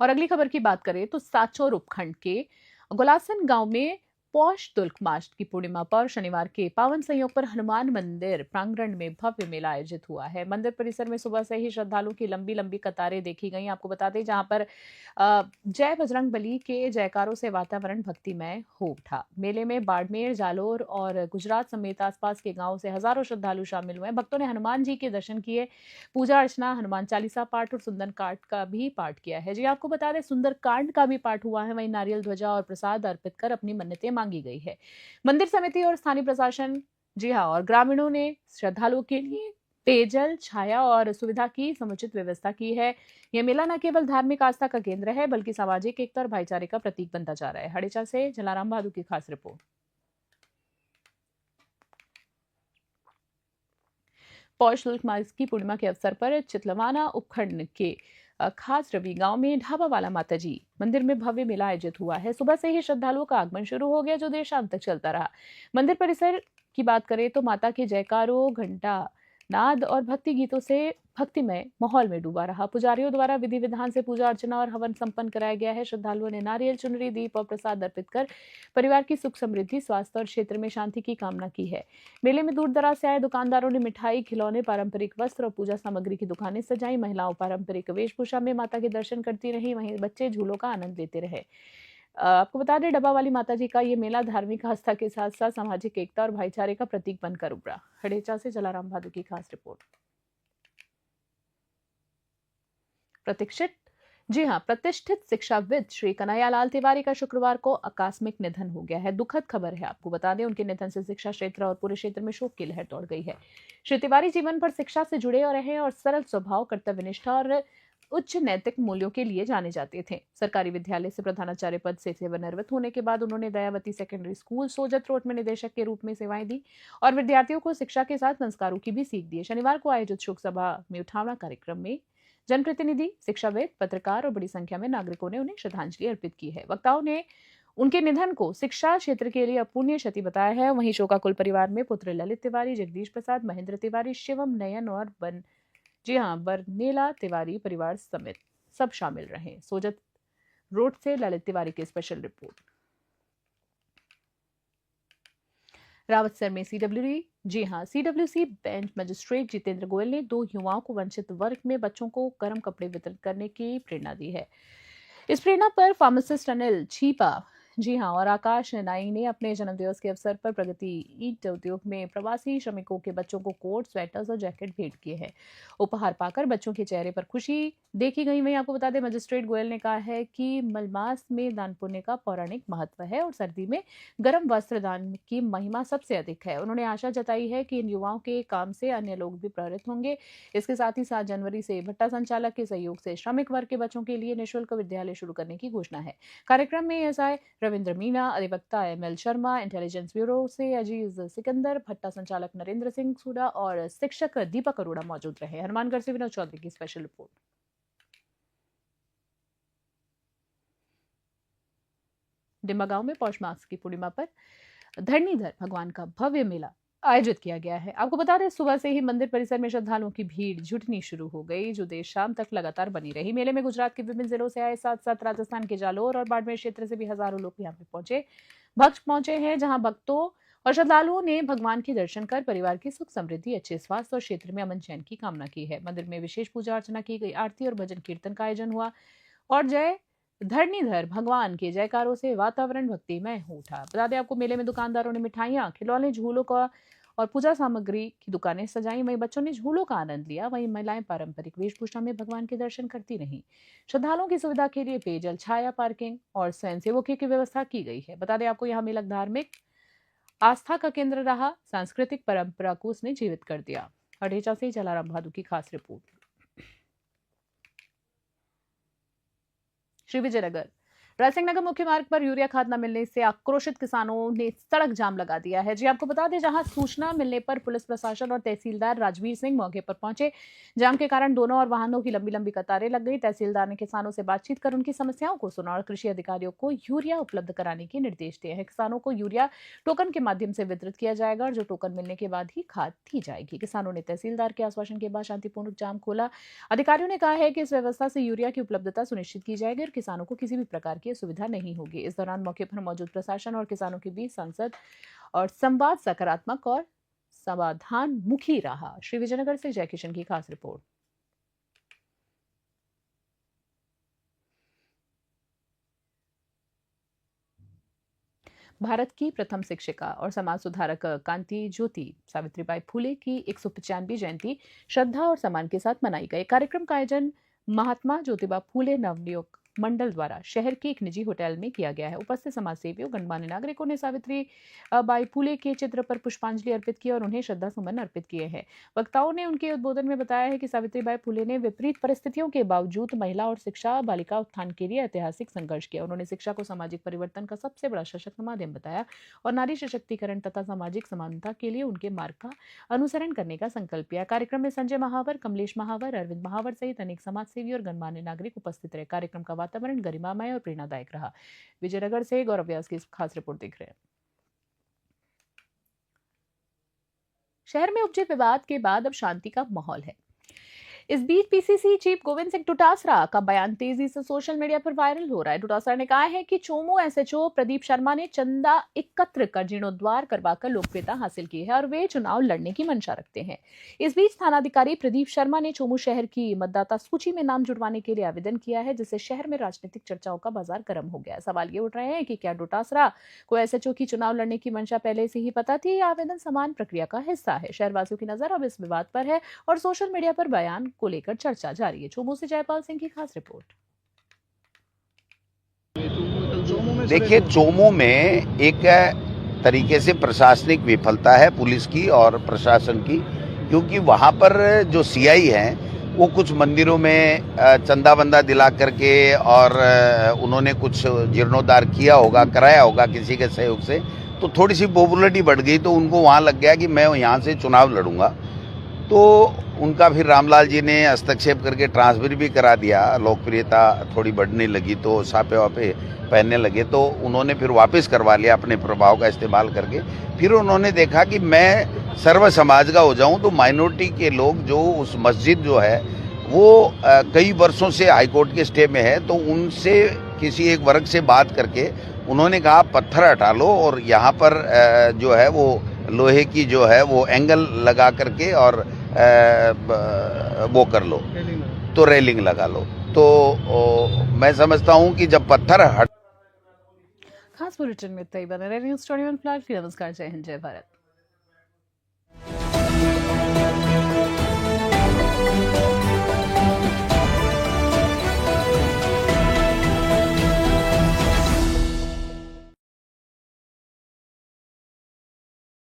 और अगली खबर की बात करें तो साचौर उपखंड के गुलासन गांव में पौष तुल्क मास की पूर्णिमा पर शनिवार के पावन संयोग पर हनुमान मंदिर प्रांगण में भव्य मेला आयोजित हुआ है। मंदिर परिसर में सुबह से ही श्रद्धालुओं की लंबी लंबी कतारें देखी गई। आपको बता दें जहां पर जय बजरंग बली के जयकारों से वातावरण भक्तिमय हो उठा। मेले में बाड़मेर, जालोर और गुजरात समेत आसपास के गांवों से हजारों श्रद्धालु शामिल हुए। भक्तों ने हनुमान जी के दर्शन किए, पूजा अर्चना, हनुमान चालीसा पाठ और सुंदरकांड का भी पाठ किया है। जी आपको बता दें सुंदरकांड का भी पाठ हुआ है। वहीं नारियल ध्वजा और प्रसाद अर्पित कर अपनी मन्नतें मांगी गई है। मंदिर समिति और स्थानीय प्रशासन, जी हाँ, और ग्रामीणों ने श्रद्धालुओं के लिए पेयजल, छाया और सुविधा की समुचित व्यवस्था की है। यह मेला न केवल धार्मिक आस्था का केंद्र है बल्कि सामाजिक एकता और भाईचारे का प्रतीक बनता जा रहा है। हड़ेचा से जलाराम बहादुर की खास रिपोर्ट। पौष तुल्क मास की पूर्णिमा के अवसर पर चितलवाना उपखंड के खास रवि गांव में ढाबा वाला माता जी मंदिर में भव्य मेला आयोजित हुआ है। सुबह से ही श्रद्धालुओं का आगमन शुरू हो गया जो देर शाम तक चलता रहा। मंदिर परिसर की बात करें तो माता के जयकारों, घंटा नाद और भक्ति गीतों से भक्तिमय माहौल में डूबा रहा। पुजारियों द्वारा विधि विधान से पूजा अर्चना और हवन संपन्न कराया गया है। श्रद्धालुओं ने नारियल, चुनरी, दीप और प्रसाद अर्पित कर परिवार की सुख समृद्धि, स्वास्थ्य और क्षेत्र में शांति की कामना की है। मेले में दूर दराज से आए दुकानदारों ने मिठाई, खिलौने, पारंपरिक वस्त्र और पूजा सामग्री की दुकानें सजाई। महिलाओं पारंपरिक वेशभूषा में माता के दर्शन करती रही, वहीं बच्चे झूलों का आनंद लेते रहे। आपको बता दें डब्बा वाली माता जी का ये मेला धार्मिक आस्था के साथ साथ सामाजिक एकता और भाईचारे का प्रतीक बनकर उभरा। हड़ेचा से जलाराम बहादुर की खास रिपोर्ट। प्रतिष्ठित शिक्षाविद श्री कन्हैयालाल तिवारी का शुक्रवार को आकस्मिक निधन हो गया है। दुखद खबर है। आपको बता दें उनके निधन से शिक्षा क्षेत्र और पूरे क्षेत्र में शोक की लहर दौड़ गई है। श्री तिवारी जीवन भर शिक्षा से जुड़े और रहे और सरल स्वभाव, कर्तव्यनिष्ठा और उच्च नैतिक मूल्यों के लिए जाने जाते थे। सरकारी विद्यालय से प्रधानाचार्य पद से सेवानिवृत्त होने के बाद उन्होंने Dayawati secondary school, Sojat road में निदेशक के रूप में सेवाएं दी और विद्यार्थियों को शिक्षा के साथ संस्कारों की भी सीख दी। शनिवार को आयोजित शोक सभा में उठावना कार्यक्रम में जनप्रतिनिधि, शिक्षाविद, पत्रकार और बड़ी संख्या में नागरिकों ने उन्हें श्रद्धांजलि अर्पित की है। वक्ताओं ने उनके निधन को शिक्षा क्षेत्र के लिए अपूर्णीय क्षति बताया है। वहीं शोकाकुल परिवार में पुत्र ललित तिवारी, जगदीश प्रसाद, महेंद्र तिवारी, शिवम नयन और बरनेला तिवारी परिवार समेत सब शामिल रहे। सोजत रोड से ललित तिवारी की स्पेशल रिपोर्ट। रावतसर में CWC bench magistrate Jitendra Goyal ने 2 युवाओं को वंचित वर्ग में बच्चों को गर्म कपड़े वितरित करने की प्रेरणा दी है। इस प्रेरणा पर फार्मासिस्ट अनिल छीपा, और आकाश नाई ने अपने जन्मदिवस के अवसर पर प्रगति ईंट उद्योग में प्रवासी श्रमिकों के बच्चों को कोट, स्वेटर्स और जैकेट भेंट किए हैं। उपहार पाकर बच्चों के चेहरे पर खुशी देखी गई। वहीं आपको बता दें मजिस्ट्रेट गोयल ने कहा है कि मलमास में दान पुण्य का पौराणिक महत्व है और सर्दी में गर्म वस्त्र दान की महिमा सबसे अधिक है। उन्होंने आशा जताई है कि इन युवाओं के काम से अन्य लोग भी प्रेरित होंगे। इसके साथ ही 7 जनवरी से भट्टा संचालक के सहयोग से श्रमिक वर्ग के बच्चों के लिए निःशुल्क विद्यालय शुरू करने की घोषणा है। कार्यक्रम में एएसआई रविंद्र मीना, अधिवक्ता एमएल शर्मा, इंटेलिजेंस ब्यूरो से अजीज सिकंदर, भट्टा संचालक नरेंद्र सिंह सूडा और शिक्षक दीपक अरोड़ा मौजूद रहे। हनुमानगढ़ से विनोद चौधरी की स्पेशल रिपोर्ट। डिम्बा गांव में पौष मास की पूर्णिमा पर धरणीधर भगवान का भव्य मेला आयोजित किया गया है। आपको बता दें सुबह से ही मंदिर परिसर में श्रद्धालुओं की भीड़ जुटनी शुरू हो गई जो देर शाम तक लगातार बनी रही। मेले में गुजरात के विभिन्न जिलों से आए साथ साथ राजस्थान के जालोर और बाड़मेर क्षेत्र से भी हजारों लोग यहाँ पे पहुंचे हैं, जहां भक्तों और श्रद्धालुओं ने भगवान के दर्शन कर परिवार की सुख समृद्धि, अच्छे स्वास्थ्य और क्षेत्र में अमन चैन की कामना की है। मंदिर में विशेष पूजा अर्चना की गई, आरती और भजन कीर्तन का आयोजन हुआ और जय धरणीधर भगवान के जयकारों से वातावरण भक्तिमय हो उठा। बता दें आपको मेले में दुकानदारों ने मिठाइयां, खिलौने, झूलों का और पूजा सामग्री की दुकानें सजाई। वहीं बच्चों ने झूलों का आनंद लिया। वहीं महिलाएं पारंपरिक वेशभूषा में भगवान के दर्शन करती रहीं। श्रद्धालुओं की सुविधा के लिए पेयजल, छाया, पार्किंग और स्वयंसेवकों की व्यवस्था की गई है। बता दें आपको यहाँ मेला धार्मिक आस्था का केंद्र रहा, सांस्कृतिक परंपरा को उसने जीवित कर दिया। हड़ेचा से जलाराम बहादुर की खास रिपोर्ट। श्री विजयनगर रायसिंह नगर मुख्य मार्ग पर यूरिया खाद न मिलने से आक्रोशित किसानों ने सड़क जाम लगा दिया है। जी आपको बता दें, जहां सूचना मिलने पर पुलिस प्रशासन और तहसीलदार राजवीर सिंह मौके पर पहुंचे। जाम के कारण दोनों और वाहनों की लंबी लंबी कतारें लग गई। तहसीलदार ने किसानों से बातचीत कर उनकी समस्याओं को सुना और कृषि अधिकारियों को यूरिया उपलब्ध कराने के निर्देश दिए हैं। किसानों को यूरिया टोकन के माध्यम से वितरित किया जाएगा और जो टोकन मिलने के बाद ही खाद दी जाएगी। किसानों ने तहसीलदार के आश्वासन के बाद शांतिपूर्वक जाम खोला। अधिकारियों ने कहा है कि इस व्यवस्था से यूरिया की उपलब्धता सुनिश्चित की जाएगी और किसानों को किसी भी प्रकार की असुविधा नहीं होगी। इस दौरान मौके पर मौजूद प्रशासन और किसानों के बीच संसद और संवाद सकारात्मक और समाधान मुखी रहा। श्री विजयनगर से जयकिशन की खास रिपोर्ट। भारत की प्रथम शिक्षिका और समाज सुधारक कांति ज्योति सावित्रीबाई फुले की 195वीं जयंती श्रद्धा और सम्मान के साथ मनाई गई। कार्यक्रम का आयोजन महात्मा ज्योतिबा फुले नवनियुक्त मंडल द्वारा शहर के एक निजी होटल में किया गया है। उपस्थित समाज सेवियों गणमान्य नागरिकों ने सावित्री बाई फुले के चित्र पर पुष्पांजलि अर्पित की और उन्हें श्रद्धा सुमन अर्पित किए हैं। वक्ताओं ने उनके उद्बोधन में बताया है कि सावित्रीबाई फुले ने विपरीत परिस्थितियों के बावजूद महिला और शिक्षा बालिका उत्थान के लिए ऐतिहासिक संघर्ष किया। उन्होंने शिक्षा को सामाजिक परिवर्तन का सबसे बड़ा सशक्त माध्यम बताया और नारी सशक्तिकरण तथा सामाजिक समानता के लिए उनके मार्ग का अनुसरण करने का संकल्प किया। कार्यक्रम में संजय महावर, कमलेश महावर, अरविंद महावर सहित अनेक समाजसेवी और गणमान्य नागरिक उपस्थित रहे। कार्यक्रम का वातावरण गरिमामय और प्रेरणादायक रहा। विजयनगर से गौरव व्यास की खास रिपोर्ट देख रहे हैं। शहर में उपजे विवाद के बाद अब शांति का माहौल है। इस बीच पीसीसी चीफ गोविंद सिंह डोटासरा का बयान तेजी से सोशल मीडिया पर वायरल हो रहा है। डोटासरा ने कहा है कि चोमू एसएचओ प्रदीप शर्मा ने चंदा एकत्र कर जीर्णोद्वार करवाकर लोकप्रियता हासिल की है और वे चुनाव लड़ने की मंशा रखते हैं। इस बीच थानाधिकारी प्रदीप शर्मा ने चोमू शहर की मतदाता सूची में नाम जुड़वाने के लिए आवेदन किया है, जिससे शहर में राजनीतिक चर्चाओं का बाजार गर्म हो गया है। सवाल ये उठ रहे हैं कि क्या डोटासरा को एसएचओ की चुनाव लड़ने की मंशा पहले से ही पता थी या आवेदन समान प्रक्रिया का हिस्सा है। शहरवासियों की नजर अब इस विवाद पर है और सोशल मीडिया पर बयान को लेकर चर्चा जारी है। चोमू से जयपाल सिंह की खास रिपोर्ट। देखिए, चोमू में एक तरीके से प्रशासनिक विफलता है पुलिस की और प्रशासन की, क्योंकि वहां पर जो सीआई हैं वो कुछ मंदिरों में चंदा बंदा दिला करके और उन्होंने कुछ जीर्णोद्धार किया होगा, कराया होगा किसी के सहयोग से, तो थोड़ी सी पॉपुलरिटी बढ़ गई तो उनको वहां लग गया कि मैं यहाँ से चुनाव लड़ूंगा। तो उनका फिर रामलाल जी ने हस्तक्षेप करके ट्रांसफर भी करा दिया। लोकप्रियता थोड़ी बढ़ने लगी तो सापे वापे पहनने लगे, तो उन्होंने फिर वापस करवा लिया अपने प्रभाव का इस्तेमाल करके। फिर उन्होंने देखा कि मैं सर्व समाज का हो जाऊं, तो माइनॉरिटी के लोग जो उस मस्जिद जो है वो कई वर्षों से हाईकोर्ट के स्टे में है, तो उनसे किसी एक वर्ग से बात करके उन्होंने कहा पत्थर हटा लो और यहाँ पर जो है वो लोहे की जो है वो एंगल लगा करके और वो कर लो, तो रेलिंग लगा लो। तो मैं समझता हूँ कि जब पत्थर हट। खास बुलेटिन में इतना ही। बने रहे न्यूज़ 21 प्लेटफॉर्म। नमस्कार, जय हिंद, जय भारत।